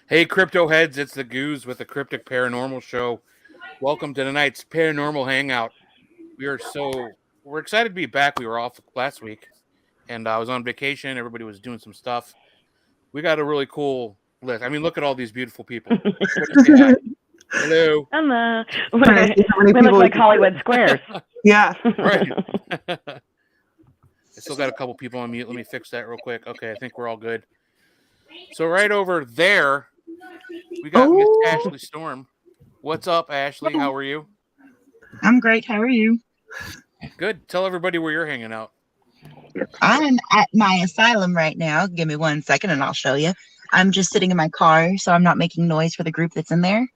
Hey, crypto heads, it's the Goose with the Cryptic Paranormal Show. Welcome to tonight's Paranormal Hangout. We're excited to be back. We were off last week, and I was on vacation. Everybody was doing some stuff. We got a really cool list. I mean, look at all these beautiful people. Everybody say hi. Hello. Hello. Trying to see how many We people look we like can Hollywood squares. Yeah. Right. I still got a couple people on mute. Let me fix that real quick. Okay, I think we're all good. So right over there, we got Miss Ashley Storm. What's up, Ashley? How are you? I'm great. How are you? Good. Tell everybody where you're hanging out. I'm at my asylum right now. Give me 1 second and I'll show you. I'm just sitting in my car, so I'm not making noise for the group that's in there.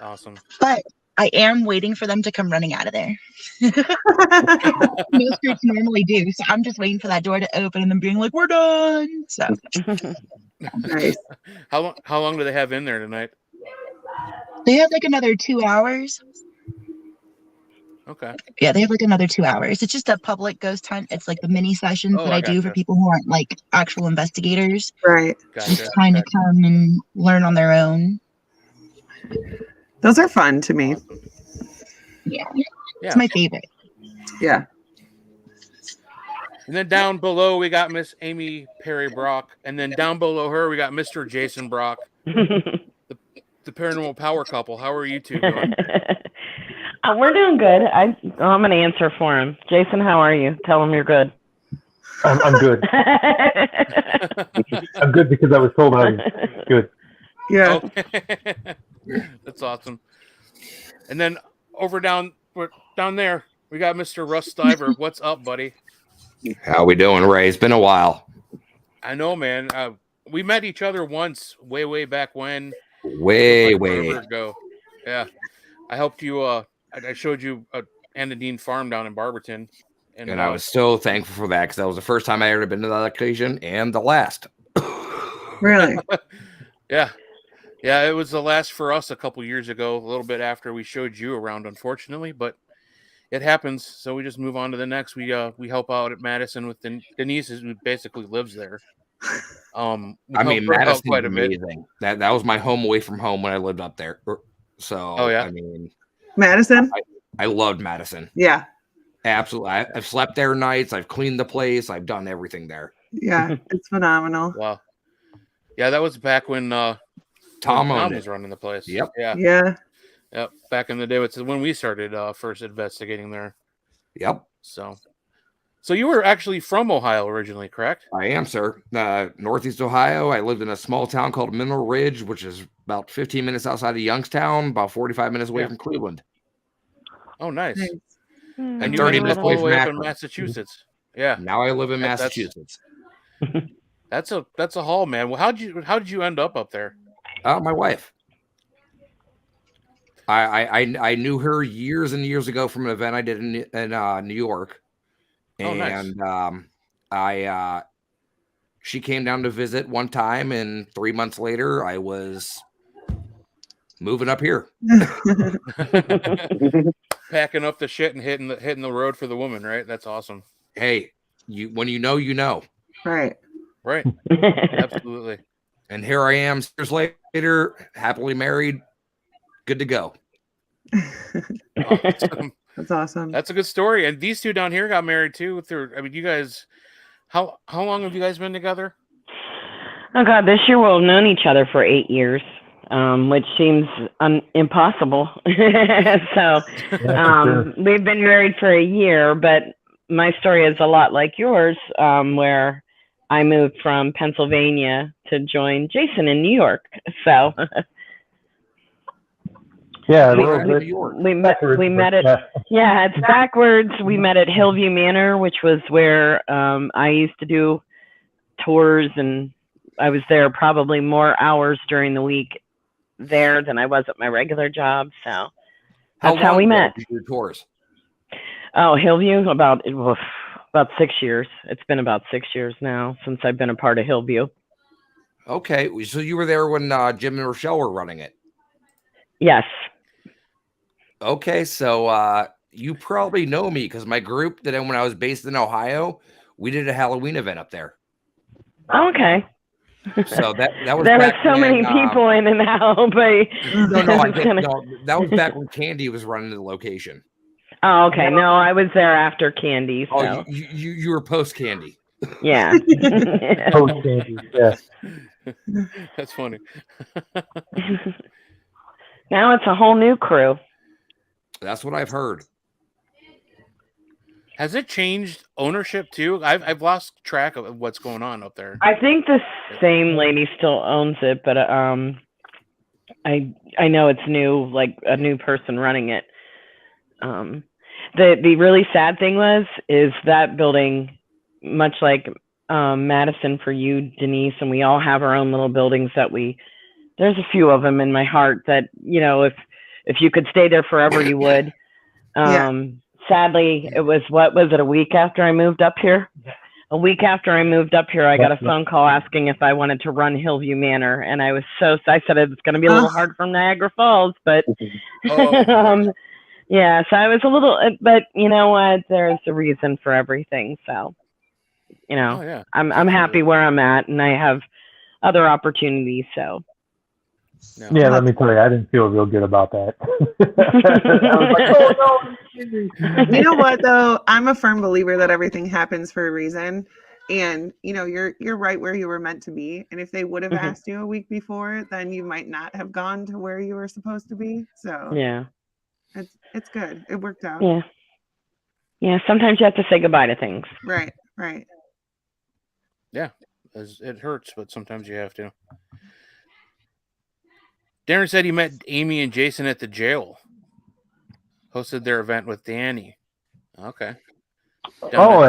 Awesome. But I am waiting for them to come running out of there. Most groups normally do. So I'm just waiting for that door to open and them being like, we're done. So Nice. How long do they have in there tonight? they have like another 2 hours. Okay. Yeah, they have like another 2 hours. It's just a public ghost hunt. It's like the mini sessions that I do for gotcha. people who aren't like actual investigators. Right. Gotcha. Just trying to come and learn on their own. Those are fun to me. Awesome. Yeah. Yeah. It's my favorite. Yeah. And then down below we got Miss Amy Perry Brock, and then down below her we got Mr. Jason Brock, the paranormal power couple. How are you two doing? We're doing good. I'm going to answer for him. Jason, how are you? Tell him you're good. I'm good. I'm good because I was told I was good. Yeah. Okay. That's awesome. And then down there we got Mr. Russ Stiver. What's up, buddy? How we doing, Ray? It's been a while. I know, man. We met each other once, way back when. Way. Forever ago. Yeah, I helped you. I showed you a Anadine farm down in Barberton, And I was so thankful for that because that was the first time I ever been to that occasion and the last. Really? Yeah. It was the last for us a couple years ago, a little bit after we showed you around, unfortunately, but it happens. So we just move on to the next. We help out at Madison with Denise, who basically lives there. Madison's quite amazing. That was my home away from home when I lived up there. So, I mean, Madison? I loved Madison. Yeah. Absolutely. I've slept there nights. I've cleaned the place. I've done everything there. Yeah. It's phenomenal. Wow. Yeah, that was back when Tom was running the place. Yep. Yeah. Yep. Back in the day, it's when we started first investigating there. Yep. So you were actually from Ohio originally, correct? I am, sir. Northeast Ohio. I lived in a small town called Mineral Ridge, which is about 15 minutes outside of Youngstown, about 45 minutes away from Cleveland. Oh, nice. And you 30 ended minutes up away all the way from up in Akron. Massachusetts. Yeah. Now I live in Massachusetts. That's a haul, man. Well, how did you end up there? My wife. I knew her years and years ago from an event I did in New York, and she came down to visit one time, and 3 months later, I was moving up here, Packing up the shit and hitting the road for the woman, right? That's awesome. Hey, when you know. Right. Right. Absolutely. And here I am, years later, happily married, good to go. Awesome. That's awesome. That's a good story. And these two down here got married too. You guys, how long have you guys been together? Oh God, this year we'll have known each other for 8 years, which seems impossible. So we've been married for a year, but my story is a lot like yours, where I moved from Pennsylvania to join Jason in New York. So Yeah, we met at it's backwards. We met at Hillview Manor, which was where I used to do tours, and I was there probably more hours during the week there than I was at my regular job. So that's how we met. Your tours? Oh, Hillview, about 6 years. It's been about 6 years now since I've been a part of Hillview. Okay, so you were there when Jim and Rochelle were running it. Yes. Okay, so you probably know me because my group that when I was based in Ohio, we did a Halloween event up there. Okay. So that was There were back so many when, people in and out, but no, that was back when Candy was running the location. Oh, okay. No, I was there after Candy. So. Oh, you were post Candy. Yeah. Post Candy, yeah. That's funny. Now it's a whole new crew. That's what I've heard. Has it changed ownership too? I've lost track of what's going on up there. I think the same lady still owns it, but I know it's new, like a new person running it. The really sad thing is that building, much like Madison for you, Denise, and we all have our own little buildings that there's a few of them in my heart that, you know, if you could stay there forever, you would. Sadly, it was, a week after I moved up here? A week after I moved up here, I got a phone call asking if I wanted to run Hillview Manor. And I said it's going to be a little hard from Niagara Falls, but yeah, so I was a little, but you know what? There's a reason for everything. So, you know, I'm happy where I'm at, and I have other opportunities. So. Yeah, let me tell you, I didn't feel real good about that. I was like, oh no. You know what though? I'm a firm believer that everything happens for a reason. And you know, you're right where you were meant to be. And if they would have asked you a week before, then you might not have gone to where you were supposed to be. So yeah. It's good. It worked out. Yeah. Yeah, sometimes you have to say goodbye to things. Right. Yeah. It hurts, but sometimes you have to. Darren said he met Amy and Jason at the jail. Hosted their event with Danny. Okay. Old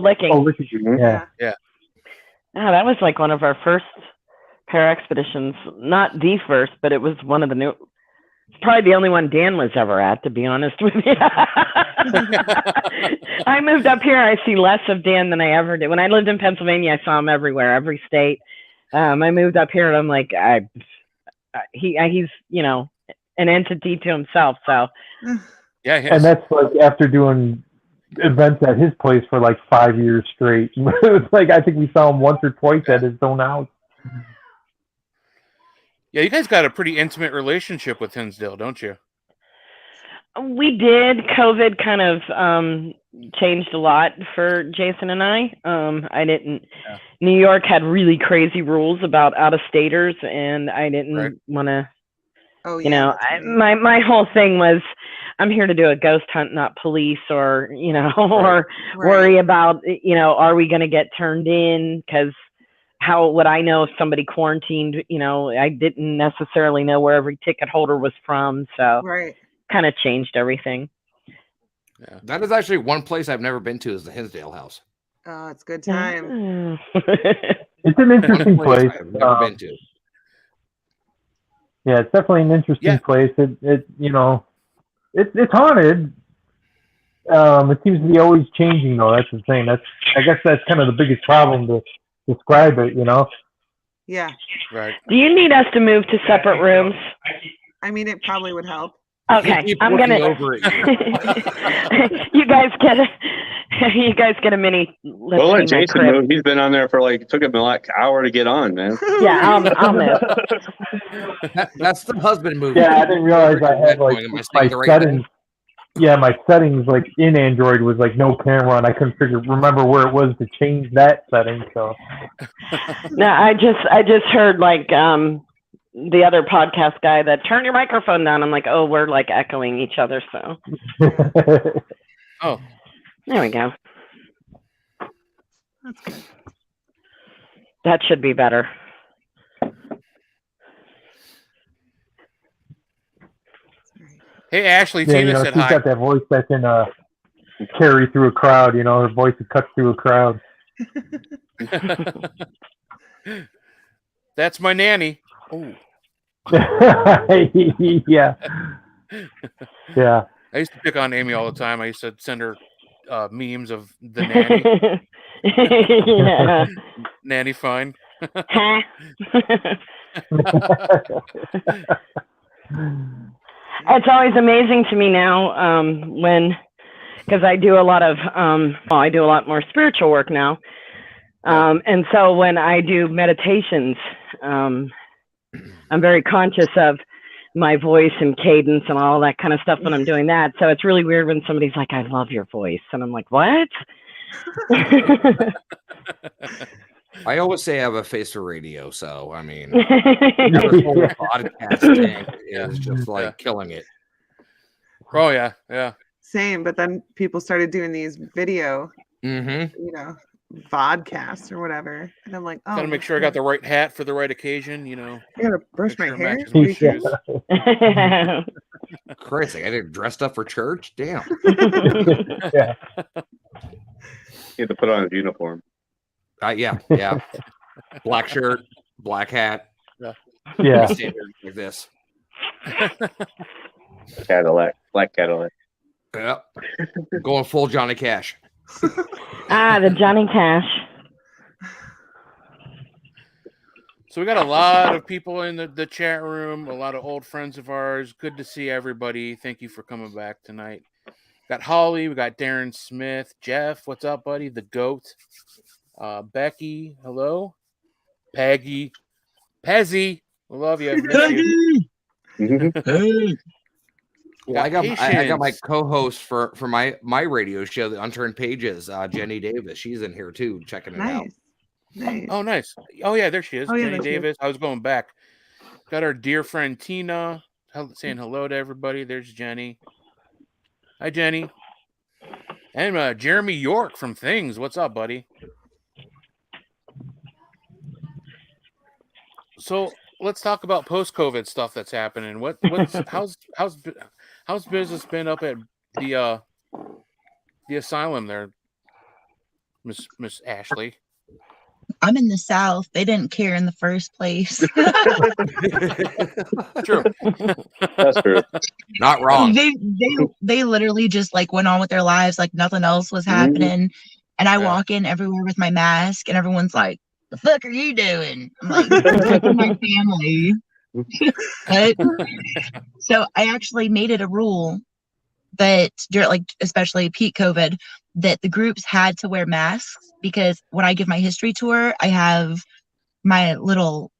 Licking. Old Licking. Yeah. Yeah. Oh, that was like one of our first pair expeditions. Not the first, but it was one of the new. It's probably the only one Dan was ever at, to be honest with you. I moved up here. I see less of Dan than I ever did. When I lived in Pennsylvania, I saw him everywhere, every state. I moved up here, and I'm like, he's, you know, an entity to himself. So, yeah, and that's like after doing events at his place for like 5 years straight. It was like I think we saw him once or twice at his own house. Yeah, you guys got a pretty intimate relationship with Hinsdale, don't you? We did. COVID kind of changed a lot for Jason and I. I didn't. Yeah. New York had really crazy rules about out-of-staters, and I didn't want to. Oh, yeah, you know, my whole thing was, I'm here to do a ghost hunt, not police, or you know, or worry about, you know, are we going to get turned in? Because how would I know if somebody quarantined? You know, I didn't necessarily know where every ticket holder was from, so kind of changed everything. Yeah, that is actually one place I've never been to, is the Hinsdale house. Oh, it's a good time. It's an interesting place. I've never been to. Yeah, it's definitely an interesting place. It you know, it's haunted. It seems to be always changing though. That's the thing. I guess that's kind of the biggest problem to describe it, you know. Yeah. Right. Do you need us to move to separate rooms? I mean, it probably would help. Okay, I'm gonna. You guys get a mini. We'll let Jason move. He's been on there for took him like an hour to get on, man. Yeah, I'll move. That's the husband move. Yeah, I didn't realize I had my settings. Yeah, my settings in Android was no camera, and I couldn't remember where it was to change that setting. So. No, I just heard the other podcast guy that turn your microphone down. I'm like, oh, we're echoing each other. So. Oh. There we go. That's good. That should be better. Hey, Ashley, Tina said hi. She's got that voice that can carry through a crowd. You know, her voice that cuts through a crowd. That's my nanny. Oh. Yeah. Yeah. I used to pick on Amy all the time. I used to send her memes of the nanny. Yeah. Nanny fine. It's always amazing to me now because I do a lot of I do a lot more spiritual work now. And so when I do meditations, I'm very conscious of my voice and cadence and all that kind of stuff when I'm doing that. So it's really weird when somebody's like, I love your voice. And I'm like, what? I always say I have a face for radio, so I mean, the whole podcasting is just like killing it. Oh yeah, yeah. Same, but then people started doing these video, Mm-hmm. vodcasts or whatever, and I'm like, oh, Gotta make sure I got the right hat for the right occasion. I gotta brush my hair. Crazy! I didn't dressed up for church. Damn. Yeah. You have to put on his uniform. Yeah. Black shirt, black hat. Yeah. Stand there like this. Cadillac, black Cadillac. Yep. Going full Johnny Cash. The Johnny Cash. So we got a lot of people in the chat room, a lot of old friends of ours. Good to see everybody. Thank you for coming back tonight. Got Holly, we got Darren Smith, Jeff, what's up, buddy? The GOAT. Becky, hello. Peggy, Pezzy, we love you. Hey. Well, I got my co-host for my radio show, the Unturned Pages, Jenny Davis. She's in here too, checking it out. Nice. Oh, nice. Oh yeah, there she is. Oh, yeah, Jenny Davis. I was going back. Got our dear friend Tina saying hello to everybody. There's Jenny. Hi, Jenny. And Jeremy York from Things. What's up, buddy? So let's talk about post-COVID stuff that's happening. How's business been up at the asylum there, Miss Ashley? I'm in the South. They didn't care in the first place. True. That's true. Not wrong. They literally just like went on with their lives like nothing else was happening. And I walk in everywhere with my mask, and everyone's like, "The fuck are you doing?" I'm like, "Protecting my family." But, so I actually made it a rule that during, especially peak COVID, that the groups had to wear masks, because when I give my history tour, I have my little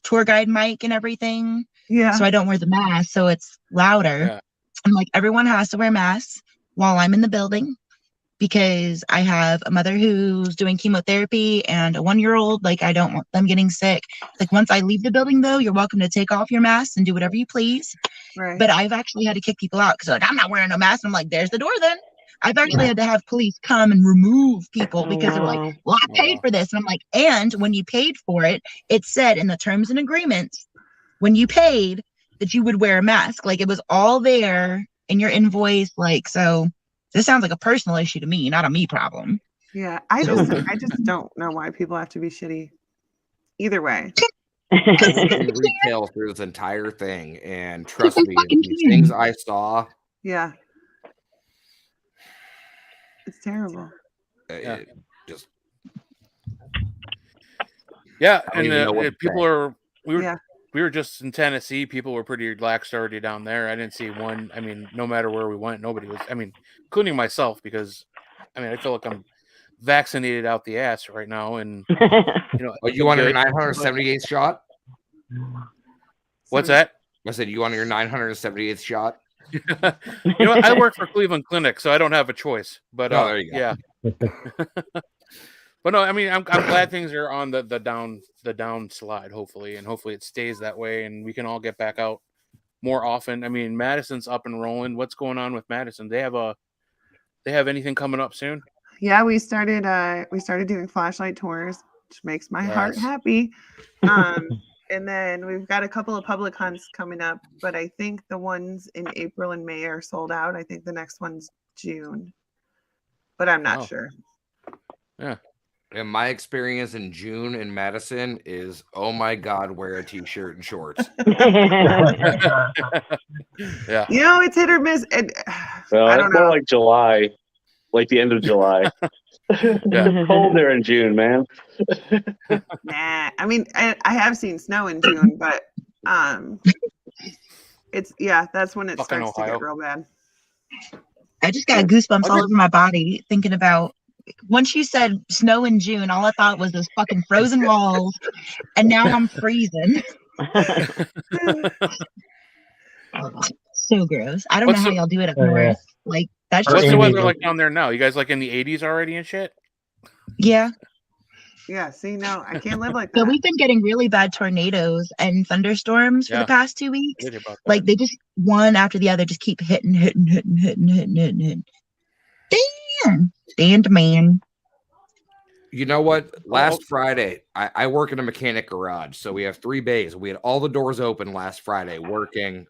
tour guide mic and everything. Yeah. So I don't wear the mask, so it's louder. Yeah. I'm like, everyone has to wear masks while I'm in the building, because I have a mother who's doing chemotherapy and a 1-year-old. Like, I don't want them getting sick. Like, once I leave the building, though, you're welcome to take off your mask and do whatever you please. Right. But I've actually had to kick people out because I'm not wearing no mask. I'm like, there's the door then. I've actually had to have police come and remove people because they're like, well, I paid for this. And I'm like, and when you paid for it, it said in the terms and agreements, when you paid, that you would wear a mask. Like, it was all there in your invoice. Like, so this sounds like a personal issue to me, not a me problem. Yeah, I just don't know why people have to be shitty. Either way. Retail through this entire thing, and trust me, these things I saw. Yeah. It's terrible. And people we were just in Tennessee. People were pretty relaxed already down there. I didn't see one. I mean, no matter where we went, nobody was. I mean, including myself, because I feel like I'm vaccinated out the ass right now. And you want your 978th shot? What's that? I said, you want your 978th shot? I work for Cleveland Clinic, so I don't have a choice. But there you go. Yeah. But no, I mean, I'm glad things are on the down slide, hopefully, and hopefully it stays that way, and we can all get back out more often. I mean, Madison's up and rolling. What's going on with Madison? They have anything coming up soon? Yeah, we started doing flashlight tours, which makes my heart happy. And then we've got a couple of public hunts coming up, but I think the ones in April and May are sold out. I think the next one's June, but I'm not sure. Yeah. And my experience in June in Madison is, oh my God, wear a t-shirt and shorts. Yeah. It's hit or miss. Well, it's more like July, like the end of July. It's cold there in June, man. Nah, I mean, I have seen snow in June, but that's when it starts to get real bad. I just got goosebumps all over my body thinking about once you said snow in June, all I thought was those fucking frozen walls, and now I'm freezing. So gross. I don't know how y'all do it up north. Like that's What's just the weather like down there now? You guys like in the 80s already and shit? Yeah. Yeah, see, no, I can't live like that. So we've been getting really bad tornadoes and thunderstorms for the past 2 weeks. Like they just one after the other just keep hitting. Damn, man. You know what? Last Friday, I work in a mechanic garage, so we have 3 bays. We had all the doors open last Friday, working,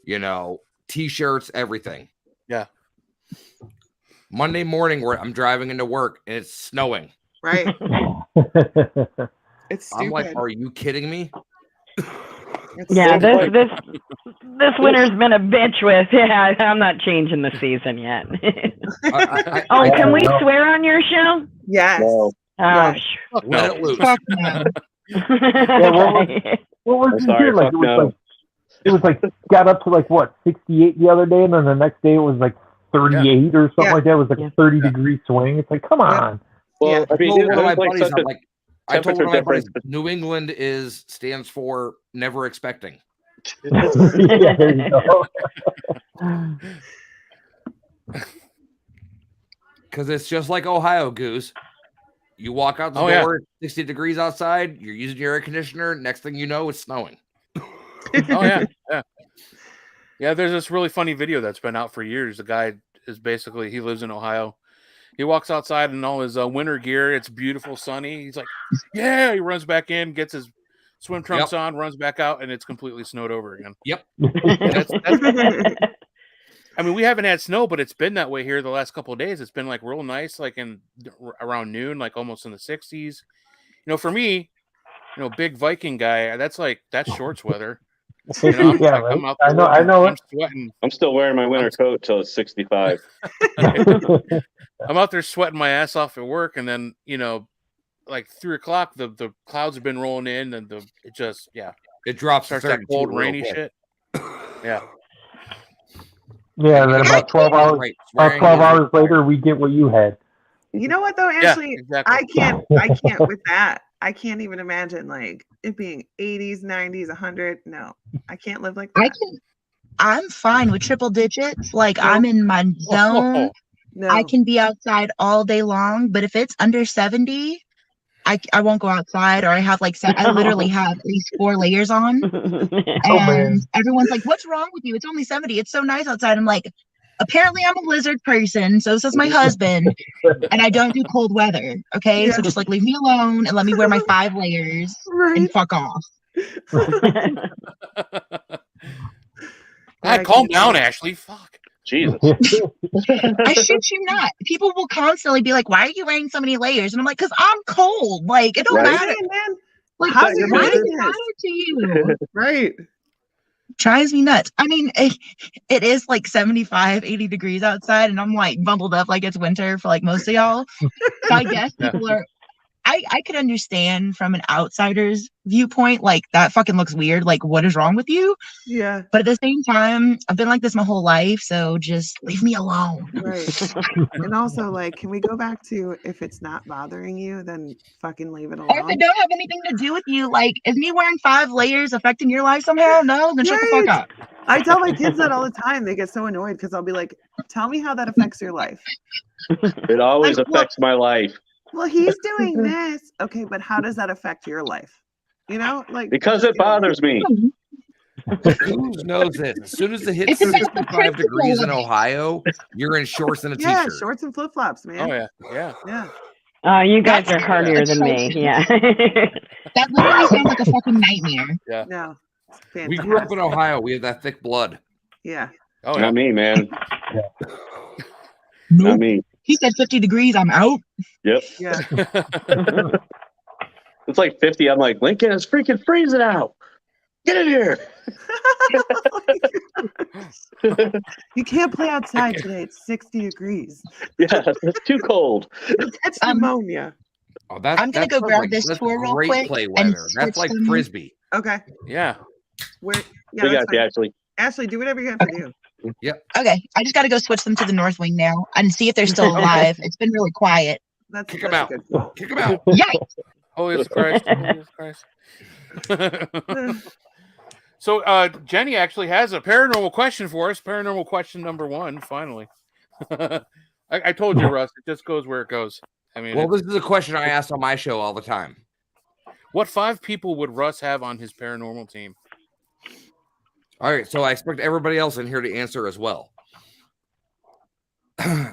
you know, t-shirts, everything. Yeah. Monday morning, where I'm driving into work and it's snowing. Right. It's stupid. I'm like, are you kidding me? Yeah, this winter's been a bitch with. Yeah, I'm not changing the season yet. Can we swear on your show? Yes. No. Oh, let it loose. Fuck no. What was it like? It was like got up to like what 68 the other day, and then the next day it was like 38 or something like that. It was like a 30-degree swing. It's like, come on. Well, I mean, one of my buddies, I told one of my buddies, New England stands for never expecting. Yeah, there you go. Because it's just like Ohio, Goose. You walk out the door, 60 degrees outside, you're using your air conditioner. Next thing you know, it's snowing. Yeah. There's this really funny video that's been out for years. The guy is basically, he lives in Ohio. He walks outside in all his winter gear. It's beautiful, sunny. He's like, yeah. He runs back in, gets his swim trunks on, runs back out, and it's completely snowed over again. Yep. I mean, we haven't had snow, but it's been that way here the last couple of days. It's been like real nice, like in around noon, like almost in the 60s. You know, for me, you know, big Viking guy, that's shorts weather. You know, I'm out there I know. I'm sweating. I'm still wearing my winter coat till it's 65. I'm out there sweating my ass off at work, and then, you know, like 3 o'clock, the clouds have been rolling in, and it drops. Starts that cold, rainy shit. Yeah. Yeah, and then about 12 hours later, we get what you had. You know what though, Ashley? Exactly. I can't with that. I can't even imagine like it being 80s, 90s, 100. No, I can't live like that. I'm fine with triple digits. Like I'm in my zone. No. I can be outside all day long, but if it's under 70, I won't go outside, or I have I literally have at least 4 layers on. And everyone's like, what's wrong with you? It's only 70. It's so nice outside. I'm like, apparently I'm a lizard person. So says my husband. And I don't do cold weather. Okay. Yeah. So just like leave me alone and let me wear my 5 layers and fuck off. Calm down, Ashley. Fuck. Jesus. I shit you not. People will constantly be like, why are you wearing so many layers? And I'm like, because I'm cold. Like, it don't matter. Man. Like, why does it matter to you? Right. Drives me nuts. I mean, it is like 75, 80 degrees outside, and I'm like bundled up like it's winter for like most of y'all. So I guess people are, I could understand from an outsider's viewpoint, like that fucking looks weird. Like, what is wrong with you? Yeah. But at the same time, I've been like this my whole life, so just leave me alone. Right. And also, like, can we go back to if it's not bothering you, then fucking leave it alone. Or if it don't have anything to do with you, like, is me wearing 5 layers affecting your life somehow? No, then shut the fuck up. I tell my kids that all the time. They get so annoyed because I'll be like, tell me how that affects your life. It always affects my life. Well, he's doing this. Okay, but how does that affect your life? You know, like, because it bothers me. Who knows this? As soon as it hits 65 degrees in Ohio, you're in shorts and a t-shirt. Yeah, shorts and flip-flops, man. Oh yeah. You guys are hardier than me. Yeah. That literally sounds like a fucking nightmare. Yeah. No. We grew up in Ohio. We have that thick blood. Yeah. Oh, yeah. Not me, man. Nope. Not me. He said 50 degrees. I'm out. Yep. Yeah. It's like 50. I'm like, Lincoln, it's freaking freezing out. Get in here. You can't play outside today. It's 60 degrees. Yeah, it's too cold. That's pneumonia. Oh, I'm going to go grab this tour real quick. Play weather. That's like Frisbee. Okay. Yeah. We got you, Ashley. Ashley, do whatever you have to do. Yep. Okay. I just got to go switch them to the North Wing now and see if they're still alive. It's been really quiet. Kick him out. Good call. Kick him out. Yikes! Holy Christ. Holy Christ. So Jenny actually has a paranormal question for us. Paranormal question number 1, finally. I told you, Russ, it just goes where it goes. I mean, Well, this is a question I ask on my show all the time. what 5 people would Russ have on his paranormal team? All right, so I expect everybody else in here to answer as well.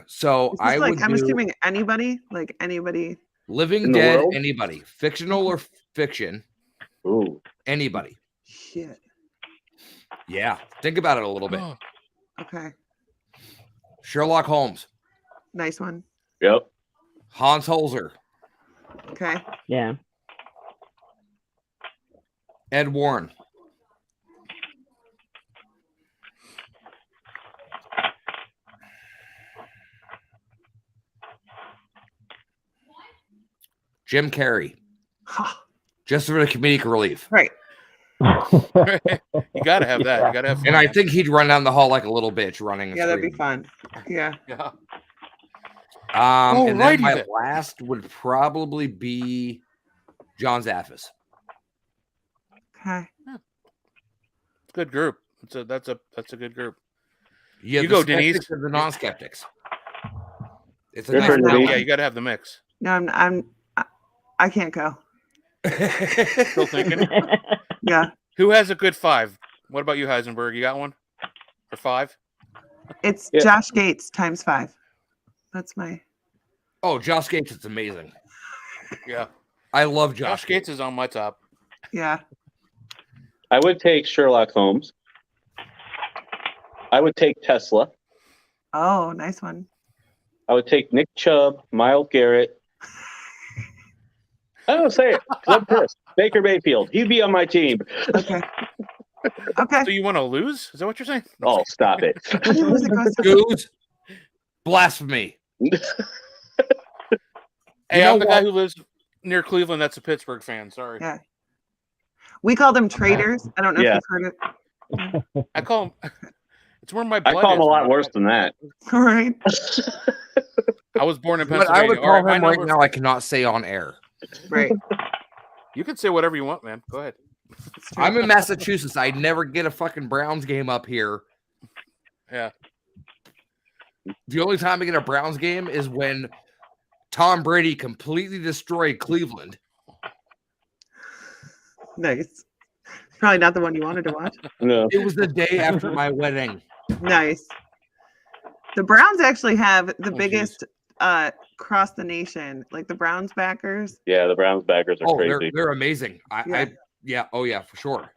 So Is this I like, would I'm do assuming anybody, like anybody. living In the dead, world? anybody, fictional or fiction, Ooh. anybody. Shit. Yeah, think about it a little bit. Oh, Okay. Sherlock Holmes, Nice one. Yep. Hans Holzer, Okay. Yeah. Ed Warren, Jim Carrey, Ha. just for the comedic relief. Right. you gotta have that. You gotta have fun. And I man. think he'd run down the hall like a little bitch running. And Yeah, that'd be screaming. fun. Yeah. Yeah. And then Alrighty my then. last would probably be John Zaffis. Okay. Good group. That's a good group. Yeah, You the go, skeptics Denise. and the non-skeptics. It's a Good nice for that Denise. Yeah, one. you gotta have the mix. No, I can't go. Still thinking. Yeah. Who has a good 5? What about you, Heisenberg? You got one? For 5? It's Yeah. Josh Gates times 5. That's my. Oh, Josh Gates is amazing. Yeah. I love Josh Gates is on my top. Yeah. I would take Sherlock Holmes. I would take Tesla. Oh, nice one. I would take Nick Chubb, Myles Garrett. I don't say it 'cause I'm pissed. Baker Mayfield. He'd be on my team. Okay. Okay. So you want to lose? Is that what you're saying? Oh, stop it. How do you lose a ghost? Goose. Blasphemy. Hey, know I'm the guy what? who lives near Cleveland. That's a Pittsburgh fan. Sorry. Yeah. We call them traitors. I don't know Yeah. if you've heard it. I call him. It's where my I blood call him a is, lot man. worse than that. All right. I was born in But Pennsylvania. I would All call my him right number- now. I cannot say on air. Right. You can say whatever you want, man. Go ahead. It's true. I'm in Massachusetts. I never get a fucking Browns game up here. Yeah. The only time I get a Browns game is when Tom Brady completely destroyed Cleveland. Nice. Probably not the one you wanted to watch. No. It was the day after my wedding. Nice. The Browns actually have the Oh, biggest across the nation. Like the Browns backers. Yeah, the Browns backers are Oh, crazy. they're amazing. Oh yeah, for sure.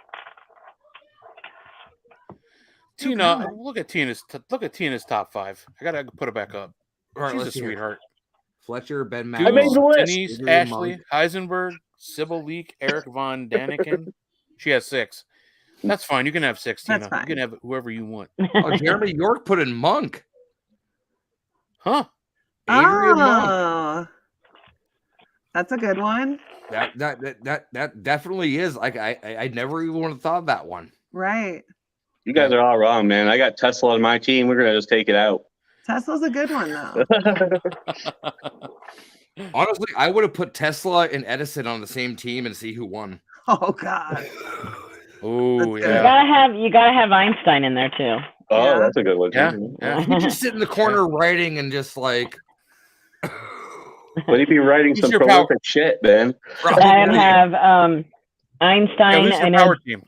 Tina, look at Tina's top 5. I gotta put it back up. All right, She's a let's hear it. sweetheart. Fletcher, Ben Goose, I made the list. Denise, Adrian Ashley, Monk. Heisenberg, Sybil Leek, Eric Von Daniken. She has 6. That's fine. You can have 6, Tina. That's fine. You can have whoever you want. Oh, Jeremy York put in Monk. Huh? Adrian Monk. Oh, that's a good one. That definitely is. Like I never even would have thought of that one. Right. You guys are all wrong, man. I got Tesla on my team. We're gonna just take it out. Tesla's a good one though. Honestly, I would have put Tesla and Edison on the same team and see who won. Oh God. Oh That's yeah. You gotta have Einstein in there too. Oh, Yeah. that's a good one. Yeah, too. yeah. You just sit in the corner writing and just like But he'd be writing Who's some your power- prolific shit, man. I have Yeah, Einstein. who's I your know. power team?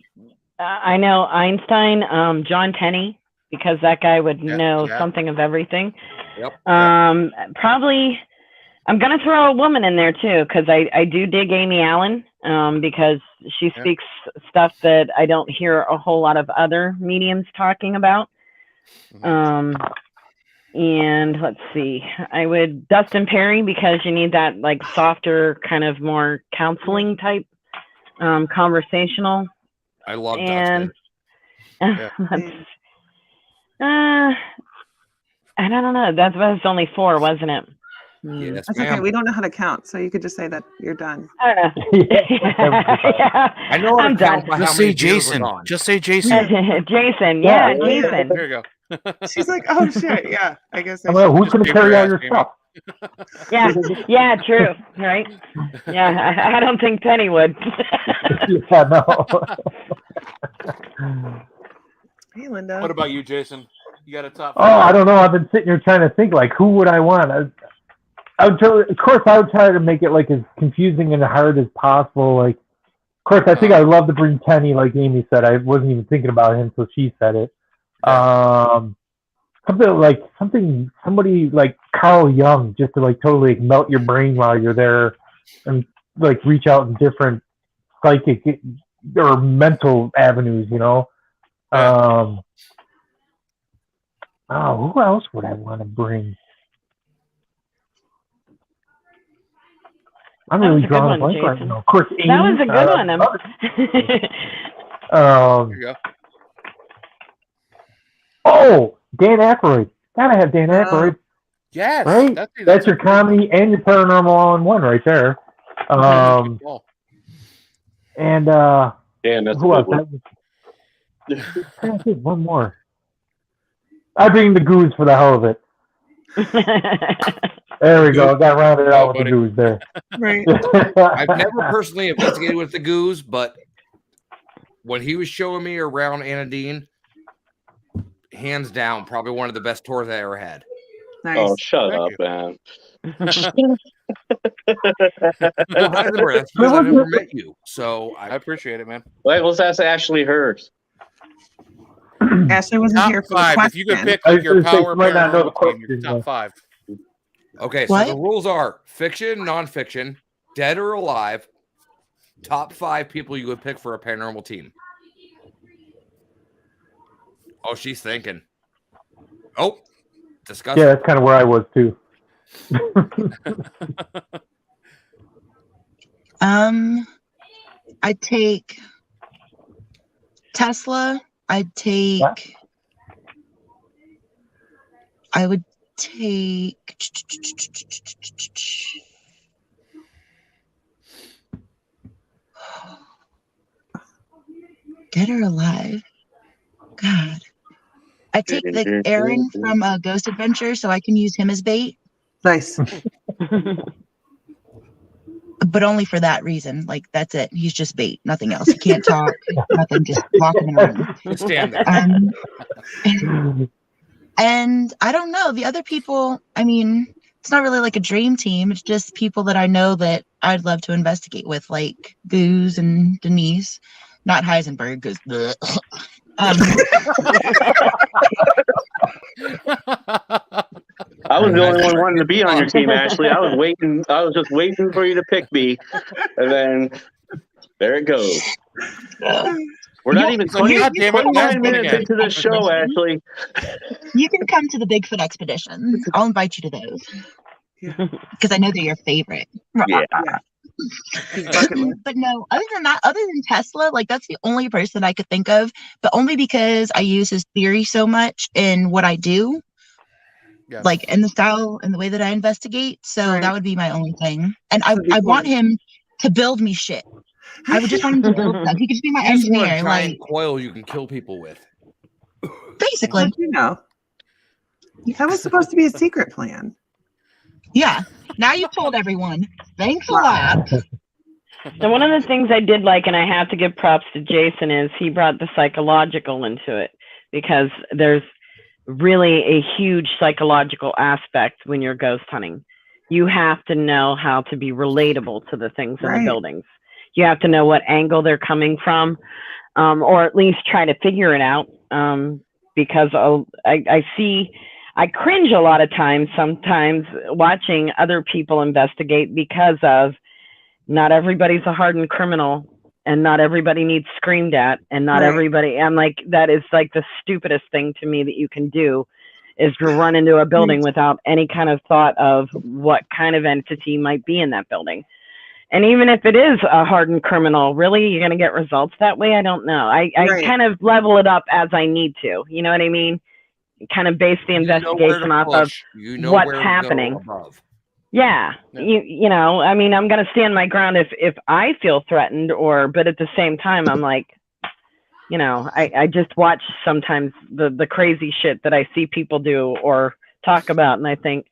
I know Einstein. John Tenney, because that guy would Yeah, know yeah. something of everything. Yep. Probably. I'm gonna throw a woman in there too, because I do dig Amy Allen. Because she Yeah. speaks stuff that I don't hear a whole lot of other mediums talking about. And let's see, I would Dustin Perry, because you need that like softer, kind of more counseling type, conversational. I love And Dustin. I don't know. That was only 4, wasn't it? Yes, That's okay. ma'am. We don't know how to count, so you could just say that you're done. I don't know. Yeah. I know how I'm to count done. by how Just many say beers are Jason. gone. Just say Jason. Jason, yeah, Yeah, yeah. Jason. There you go. She's like, oh shit, yeah. I guess I'm like, who's going to Just carry paper all your ass, stuff? Yeah, true, right? Yeah, I don't think Penny would. Yeah, no. Hey, Linda. What about you, Jason? You got a top Oh, five? I don't know. I've been sitting here trying to think, like, who would I want? I would try, of course, I would try to make it like as confusing and hard as possible. Like, of course, I think I'd love to bring Penny, like Amy said. I wasn't even thinking about him until she said it. Yeah. Somebody like Carl Jung, just to like totally melt your brain while you're there, and like reach out in different psychic or mental avenues, you know. Yeah. Who else would I want to bring? I'm really drawing a blank right now. Of course, Amy. That was a good one. Here you go. Oh, Dan Aykroyd. Gotta have Dan Aykroyd. Yes. Right? That's your comedy and your paranormal all in one right there. And Damn, that's who a else? good one. One more. I bring the Goose for the hell of it. There we go. Got rounded out with the Goose there. Right. I've never personally investigated with the Goose, but when he was showing me around Anadine, hands down, probably one of the best tours I ever had. Nice. Oh, shut up, man. That's because I've never met you, so I appreciate it, man. Wait, let's ask Ashley hers. Ashley wasn't Top here for five. the If you could question. pick like, your power might not know the paranormal team, your question, top five. Okay, so What? the rules are fiction, nonfiction, dead or alive, top 5 people you would pick for a paranormal team. Oh, she's thinking. Oh, disgusting. Yeah, that's kind of where I was too. I'd take Tesla. I would take dead or alive. God. I take the Aaron from Ghost Adventure so I can use him as bait, Nice. but only for that reason. Like, that's it. He's just bait, nothing else. He can't talk, nothing, just walking in the room. Just stand there. And I don't know, the other people, I mean, it's not really like a dream team. It's just people that I know that I'd love to investigate with, like Goose and Denise. Not Heisenberg, because I was the only one wanting to be on your team, Ashley. I was just waiting for you to pick me. And then there it goes. We're not even 29 minutes into the show, Ashley. You can come to the Bigfoot expeditions. I'll invite you to those. Because I know they're your favorite. Yeah. But no, other than that, other than Tesla, like that's the only person I could think of, but only because I use his theory so much in what I do. Yeah. Like in the style and the way that I investigate. So that would be my only thing. And I want him to build me shit. I would just want him to build stuff. He could just be my Just want a engineer. giant Like coil you can kill people with. basically. You know. That was supposed to be a secret plan. Yeah. Now you've told everyone. Thanks a lot. So one of the things I did like, and I have to give props to Jason, is he brought the psychological into it, because there's really a huge psychological aspect when you're ghost hunting. You have to know how to be relatable to the things in the buildings. You have to know what angle they're coming from, or at least try to figure it out, because I cringe a lot of times, sometimes watching other people investigate, because of not everybody's a hardened criminal, and not everybody needs screamed at, and not everybody. I'm like, that is like the stupidest thing to me that you can do, is to run into a building without any kind of thought of what kind of entity might be in that building. And even if it is a hardened criminal, really, you're going to get results that way? I don't know. I kind of level it up as I need to. You know what I mean? Kind of base the investigation off of what's happening. Yeah. You know, I mean, I'm going to stand my ground if I feel threatened, but at the same time, I'm like, you know, I just watch sometimes the crazy shit that I see people do or talk about, and I think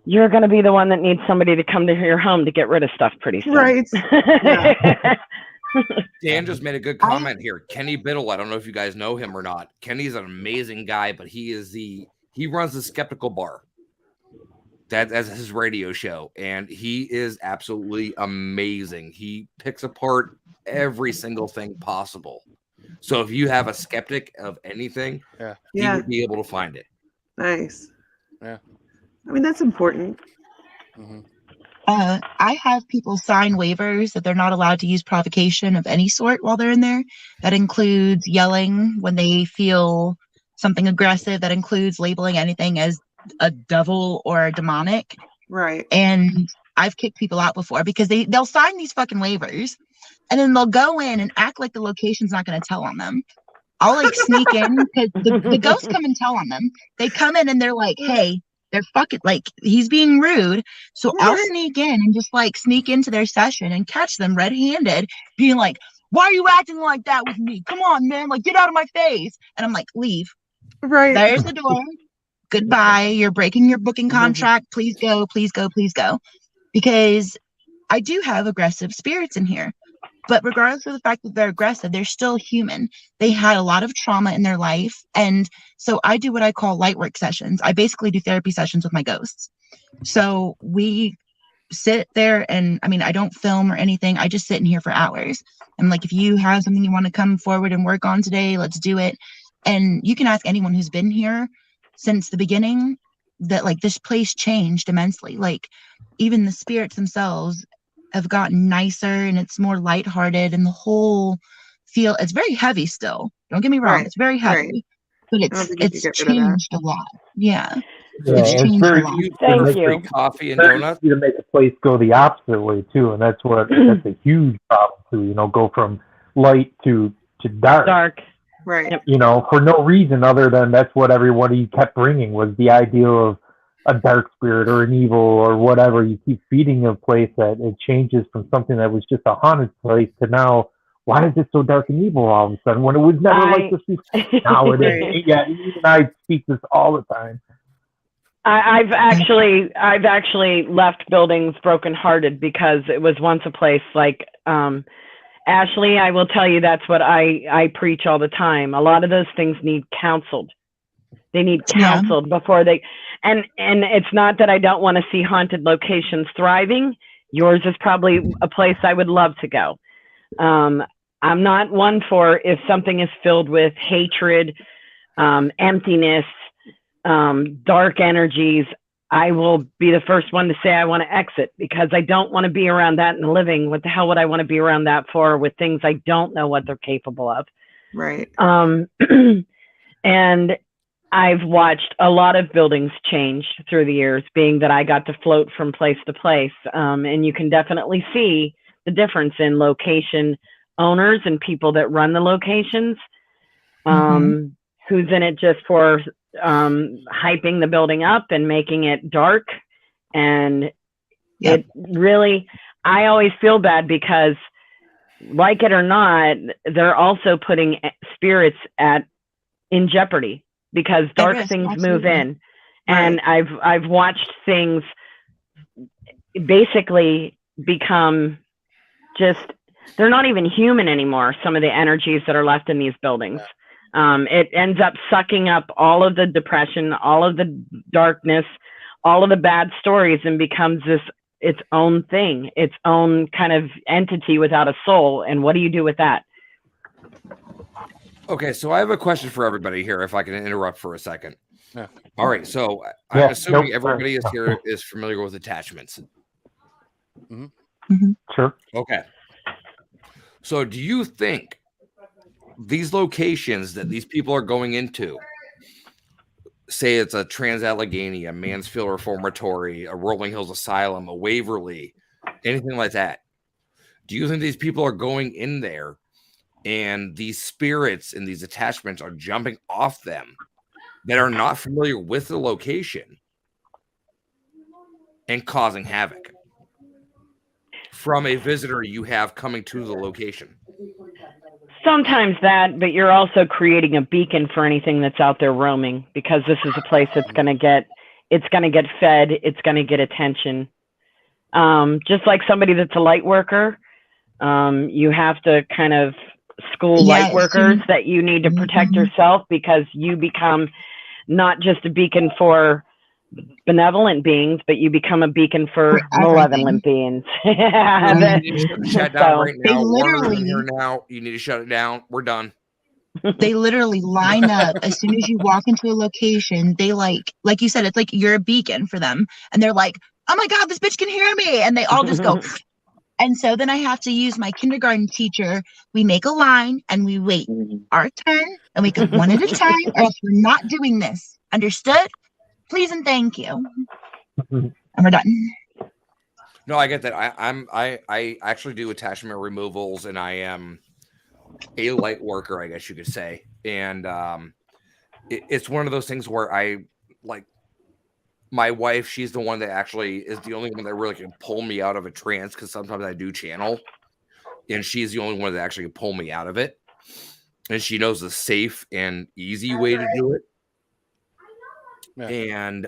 you're going to be the one that needs somebody to come to your home to get rid of stuff pretty soon. Right. Yeah. Dan just made a good comment here. Kenny Biddle, I don't know if you guys know him or not. Kenny's an amazing guy, but he runs the Skeptical Bar. That's his radio show, and he is absolutely amazing. He picks apart every single thing possible. So if you have a skeptic of anything, he would be able to find it. Nice. Yeah. I mean, that's important. Mm-hmm. I have people sign waivers that they're not allowed to use provocation of any sort while they're in there. That includes yelling when they feel something aggressive. That includes labeling anything as a devil or a demonic. Right. And I've kicked people out before because they'll sign these fucking waivers and then they'll go in and act like the location's not going to tell on them. I'll like sneak in because the ghosts come and tell on them. They come in and they're like, hey, they're fucking like, he's being rude. So I'll sneak in and just like sneak into their session and catch them red-handed being like, why are you acting like that with me? Come on, man. Like, get out of my face. And I'm like, leave. Right. There's the door. Goodbye. You're breaking your booking contract. Please go, please go, please go. Because I do have aggressive spirits in here. But regardless of the fact that they're aggressive, they're still human. They had a lot of trauma in their life. And so I do what I call light work sessions. I basically do therapy sessions with my ghosts. So we sit there and, I mean, I don't film or anything. I just sit in here for hours. I'm like, if you have something you want to come forward and work on today, let's do it. And you can ask anyone who's been here since the beginning that like this place changed immensely. Like even the spirits themselves have gotten nicer and it's more lighthearted and the whole feel, it's very heavy still. Don't get me wrong. It's very heavy, but it's changed a lot. Yeah. It's changed a lot. Thank you. Coffee and donuts. To make a place go the opposite way too. And that's a huge problem too, you know, go from light to dark. Dark. Right. You know, for no reason other than that's what everybody kept bringing was the idea of a dark spirit or an evil or whatever. You keep feeding a place that it changes from something that was just a haunted place to now, why is it so dark and evil all of a sudden when it was never like this before? Now it is. Yeah, even I speak this all the time. I've actually left buildings brokenhearted because it was once a place like Ashley, I will tell you that's what I preach all the time. A lot of those things need counseled. They need counseled before they, and it's not that I don't want to see haunted locations thriving. Yours is probably a place I would love to go. I'm not one for if something is filled with hatred, emptiness, dark energies, I will be the first one to say I want to exit because I don't want to be around that in the living. What the hell would I want to be around that for with things I don't know what they're capable of? Right. And I've watched a lot of buildings change through the years, being that I got to float from place to place. And you can definitely see the difference in location owners and people that run the locations. Who's in it just for hyping the building up and making it dark. And it really, I always feel bad because like it or not, they're also putting spirits in jeopardy because dark things move in. And I've watched things basically become just, they're not even human anymore. Some of the energies that are left in these buildings. It ends up sucking up all of the depression, all of the darkness, all of the bad stories, and becomes its own thing, its own kind of entity without a soul. And what do you do with that? Okay, so I have a question for everybody here, if I can interrupt for a second. Yeah. All right, so I'm assuming everybody is familiar with attachments. Sure. Okay. So do you think these locations that these people are going into, say it's a Trans-Allegheny, a Mansfield Reformatory, a Rolling Hills Asylum, a Waverly, anything like that, do you think these people are going in there and these spirits and these attachments are jumping off them that are not familiar with the location and causing havoc from a visitor you have coming to the location? Sometimes that, but you're also creating a beacon for anything that's out there roaming, because this is a place that's going to get fed, it's going to get attention. Just like somebody that's a light worker, you have to kind of school light workers that you need to protect yourself, because you become not just a beacon for benevolent beings, but you become a beacon for malevolent beings. You need to shut down right now. Warner's in here now. You need to shut it down. We're done. They literally line up as soon as you walk into a location. They like you said, it's like you're a beacon for them, and they're like, "Oh my God, this bitch can hear me!" And they all just go. And so then I have to use my kindergarten teacher. We make a line and we wait our turn, and we go one at a time, or else we're not doing this. Understood? Please and thank you. And we're done. No, I get that. I actually do attachment removals, and I am a light worker, I guess you could say. And it's one of those things where I like my wife. She's the one that actually is the only one that really can pull me out of a trance, because sometimes I do channel, and she's the only one that actually can pull me out of it. And she knows the safe and easy way to do it. Yeah. And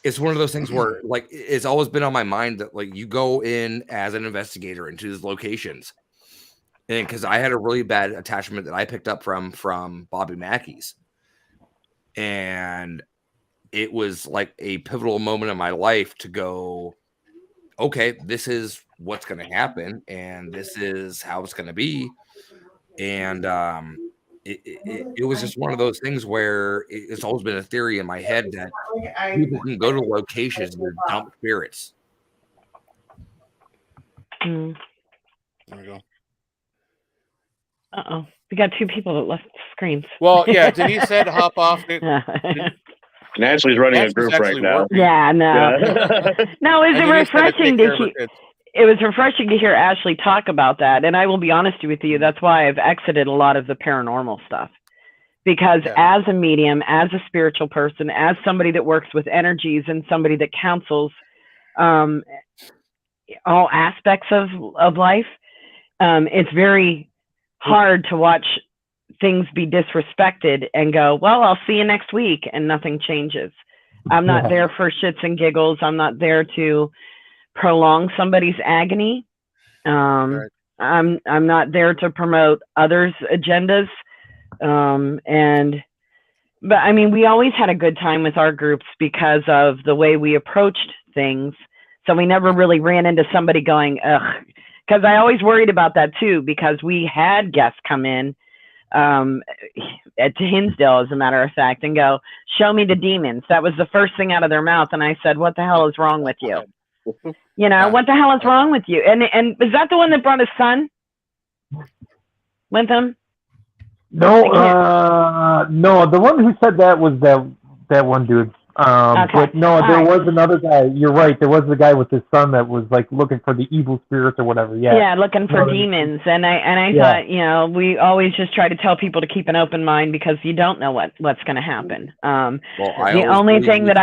it's one of those things where, like, it's always been on my mind that, like, you go in as an investigator into these locations, and because I had a really bad attachment that I picked up from Bobby Mackey's, and it was like a pivotal moment in my life to go, okay, this is what's going to happen, and this is how it's going to be. And it was just one of those things where it's always been a theory in my head that people can go to locations and dump spirits. There we go. Uh-oh. We got two people that left screens. Well, yeah, Denise said hop off. Ashley's running a group right now. Yeah, no. Yeah. No, it was refreshing to hear. It was refreshing to hear Ashley talk about that. And I will be honest with you, that's why I've exited a lot of the paranormal stuff. Because as a medium, as a spiritual person, as somebody that works with energies and somebody that counsels all aspects of life, it's very hard to watch things be disrespected and go, well, I'll see you next week, and nothing changes. I'm not there for shits and giggles. I'm not there to prolong somebody's agony. I'm not there to promote others' agendas. But I mean, we always had a good time with our groups because of the way we approached things. So we never really ran into somebody going, ugh, because I always worried about that too, because we had guests come in at Hinsdale, as a matter of fact, and go, show me the demons. That was the first thing out of their mouth. And I said, what the hell is wrong with you? You know, what the hell is wrong with you? And is that the one that brought his son with him? No, no. The one who said that was that one dude. But no, there was another guy. You're right. There was the guy with his son that was like looking for the evil spirits or whatever. Yeah, looking for demons. And I thought, you know, we always just try to tell people to keep an open mind, because you don't know what's going to happen. The only thing that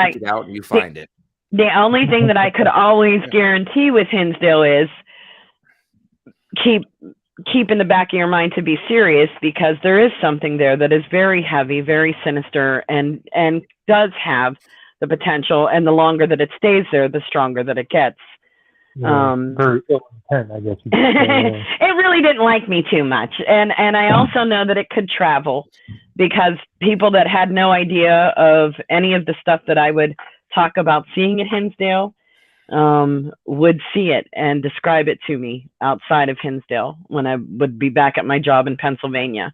the only thing that I could always guarantee with Hinsdale is keep in the back of your mind to be serious, because there is something there that is very heavy, very sinister, and does have the potential. And the longer that it stays there, the stronger that it gets. Very ill-intent, I guess you could say. It really didn't like me too much, and I also know that it could travel, because people that had no idea of any of the stuff that I would talk about seeing at Hinsdale would see it and describe it to me outside of Hinsdale when I would be back at my job in Pennsylvania.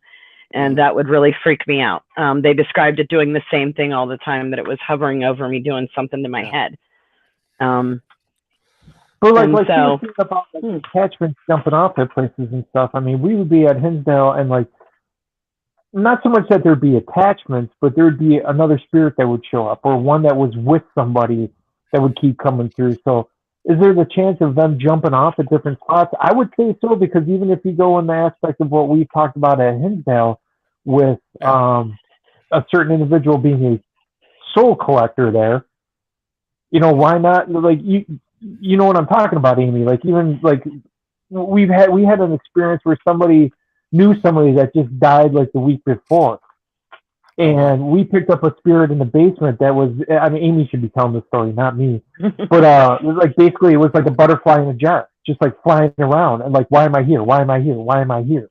And that would really freak me out. They described it doing the same thing all the time, that it was hovering over me, doing something to my head. But like so, you were about like, attachments jumping off at places and stuff. I mean, we would be at Hinsdale, and like, not so much that there'd be attachments, but there'd be another spirit that would show up, or one that was with somebody that would keep coming through. So is there the chance of them jumping off at different spots? I would say so, because even if you go in the aspect of what we've talked about at Hinsdale with a certain individual being a soul collector there, you know, why not? Like, you know what I'm talking about, Amy? Like, even like we had an experience where somebody knew somebody that just died like the week before. And we picked up a spirit in the basement that was, I mean, Amy should be telling this story, not me. But like basically it was like a butterfly in a jar, just like flying around and like, why am I here? Why am I here? Why am I here?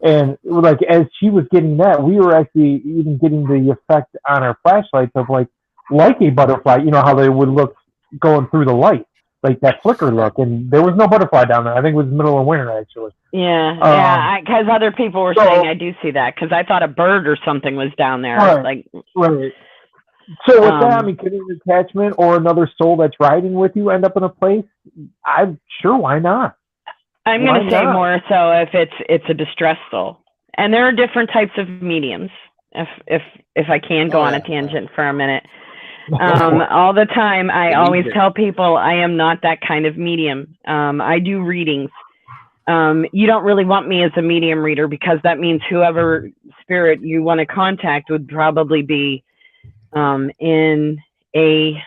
And like as she was getting that, we were actually even getting the effect on our flashlights of like a butterfly, you know how they would look going through the light, like that flicker look. And there was no butterfly down there. I think it was middle of winter actually. Yeah, because other people were saying I do see that because I thought a bird or something was down there. Right. So with that, I mean, could an attachment or another soul that's riding with you end up in a place? I'm sure. Why not? I'm going to say more so if it's a distressed soul, and there are different types of mediums. If I can go on a tangent for a minute, all the time I always tell people I am not that kind of medium. I do readings. You don't really want me as a medium reader because that means whoever spirit you want to contact would probably be in a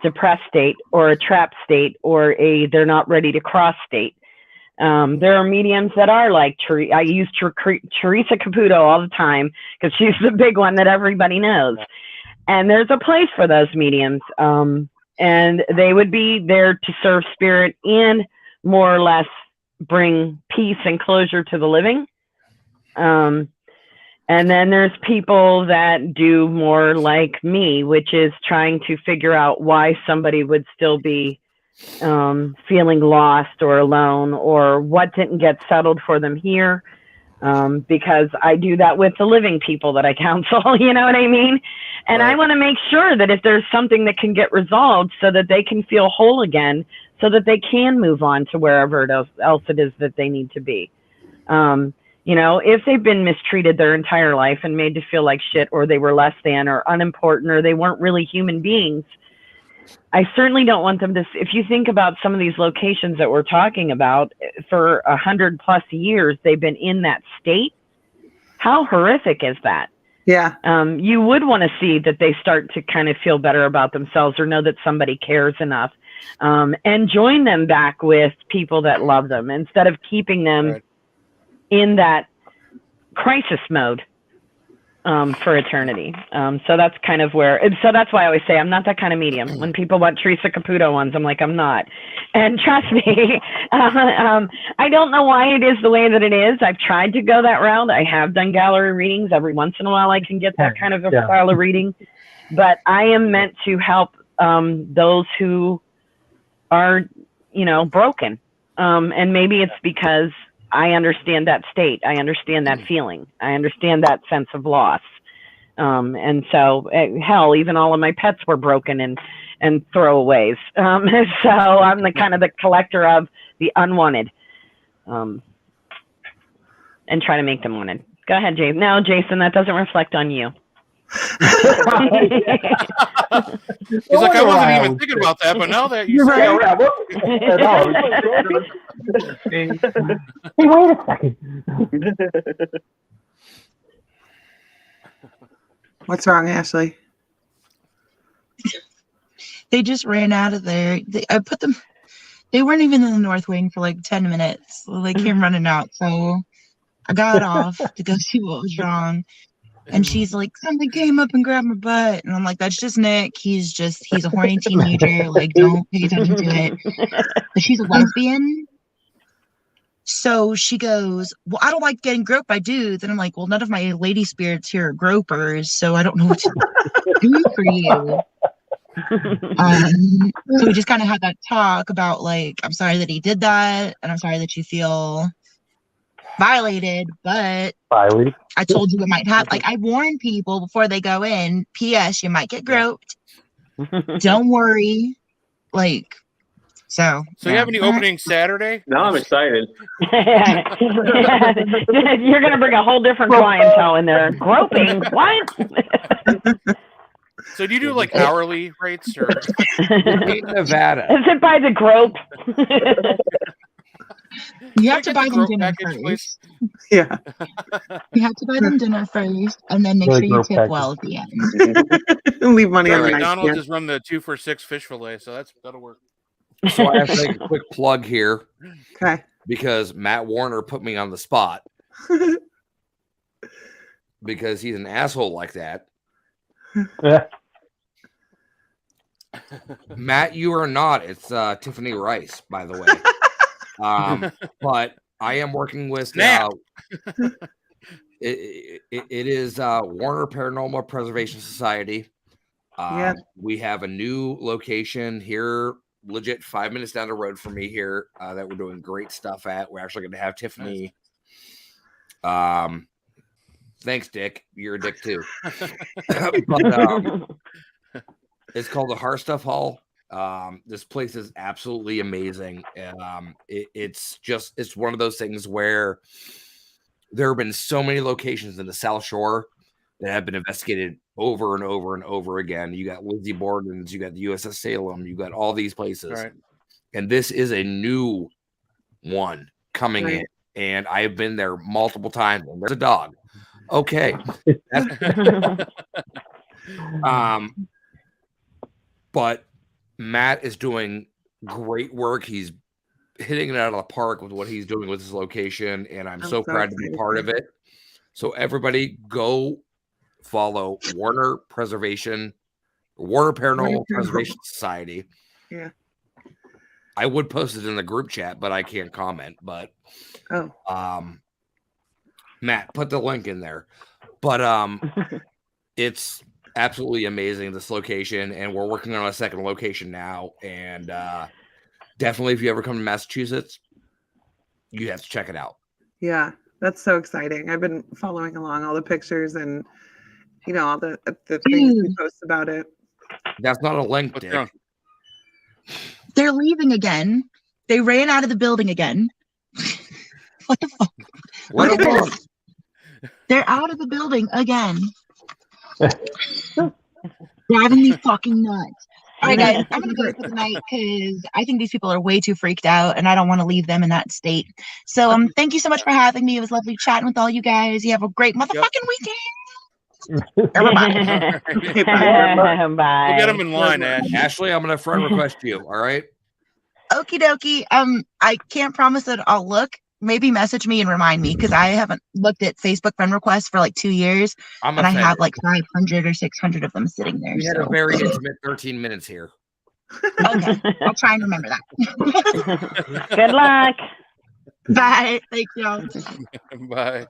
depressed state or a trapped state or they're not ready to cross state. There are mediums that are like I use Teresa Caputo all the time because she's the big one that everybody knows. And there's a place for those mediums. And they would be there to serve spirit and more or less bring peace and closure to the living. And then there's people that do more like me, which is trying to figure out why somebody would still be feeling lost or alone or what didn't get settled for them here. Because I do that with the living people that I counsel, you know what I mean? And I want to make sure that if there's something that can get resolved so that they can feel whole again, so that they can move on to wherever else it is that they need to be. You know, if they've been mistreated their entire life and made to feel like shit, or they were less than or unimportant, or they weren't really human beings, I certainly don't want them to. If you think about some of these locations that we're talking about, for 100+ years, they've been in that state. How horrific is that? Yeah. You would want to see that they start to kind of feel better about themselves or know that somebody cares enough, and join them back with people that love them instead of keeping them in that crisis mode for eternity. So that's kind of where, so that's why I always say I'm not that kind of medium. When people want Teresa Caputo ones, I'm like, I'm not. And trust me, I don't know why it is the way that it is. I've tried to go that route. I have done gallery readings. Every once in a while I can get that kind of a style of reading. But I am meant to help those who are, you know, broken. And maybe it's because I understand that state. I understand that feeling. I understand that sense of loss. And so, hell, even all of my pets were broken and throwaways. So I'm the kind of the collector of the unwanted, and try to make them wanted. Go ahead, Jason. No, Jason, that doesn't reflect on you. He's like, I wasn't even thinking about that, but now that you say Hey, wait a second. What's wrong, Ashley? They just ran out of there. I put them. They weren't even in the North Wing for like 10 minutes. So they came running out. So I got off to go see what was wrong. And she's like, something came up and grabbed my butt. And I'm like, that's just Nick. He's a horny teenager. Like, don't pay attention to it. But she's a lesbian. So she goes, well, I don't like getting groped by dudes. And I'm like, well, none of my lady spirits here are gropers. So I don't know what to do for you. So we just kind of had that talk about like, I'm sorry that he did that. And I'm sorry that you feel violated, but I told you it might happen. Like, I warn people before they go in. P.S. You might get groped. Don't worry. Like, so you have any opening Saturday? Now I'm excited. You're gonna bring a whole different clientele in there. Groping? What? So do you do like hourly rates or Nevada? Is it by the grope? You have to buy them dinner first. Yeah. You have to buy them dinner first, and then make sure you tip well at the end. Leave money on the McDonald's just run the 2 for $6 fish fillet, so that'll work. So I have to make a quick plug here. Okay. because Matt Warner put me on the spot because he's an asshole like that. Yeah. Matt, you are not. It's Tiffany Rice, by the way. But I am working with it is Warner Paranormal Preservation Society. We have a new location here, legit 5 minutes down the road from me here, that we're doing great stuff at. We're actually going to have Tiffany. Thanks, Dick. You're a dick too. But, it's called the Heart Stuff Hall. This place is absolutely amazing. It's one of those things where there have been so many locations in the South Shore that have been investigated over and over and over again. You got Lizzie Borden's, you got the USS Salem, you got all these places. Right. And this is a new one coming in. And I've been there multiple times. And there's a dog. Okay. But Matt is doing great work. He's hitting it out of the park with what he's doing with his location, and I'm so proud to be part of it. So everybody go follow Warner Paranormal Preservation Society. Yeah. I would post it in the group chat, but I can't comment. But Matt, put the link in there. But it's absolutely amazing, this location, and we're working on a second location now. And definitely, if you ever come to Massachusetts, you have to check it out. Yeah, that's so exciting. I've been following along all the pictures and all the things you post about it. That's not a link, Dick. They're leaving again. They ran out of the building again. What the fuck? Look at this. They're out of the building again. Driving me fucking nuts. All right, guys, I'm gonna go for the night because I think these people are way too freaked out, and I don't want to leave them in that state. So, thank you so much for having me. It was lovely chatting with all you guys. You have a great motherfucking weekend. Everybody. Bye. We'll get them in line, Ash. Ashley, I'm gonna friend request you. All right. Okie dokie. I can't promise that I'll look. Maybe message me and remind me because I haven't looked at Facebook friend requests for like 2 years, and I have like 500 or 600 of them sitting there. We had a very intimate 13 minutes here. Okay, I'll try and remember that. Good luck. Bye. Thank you. Bye.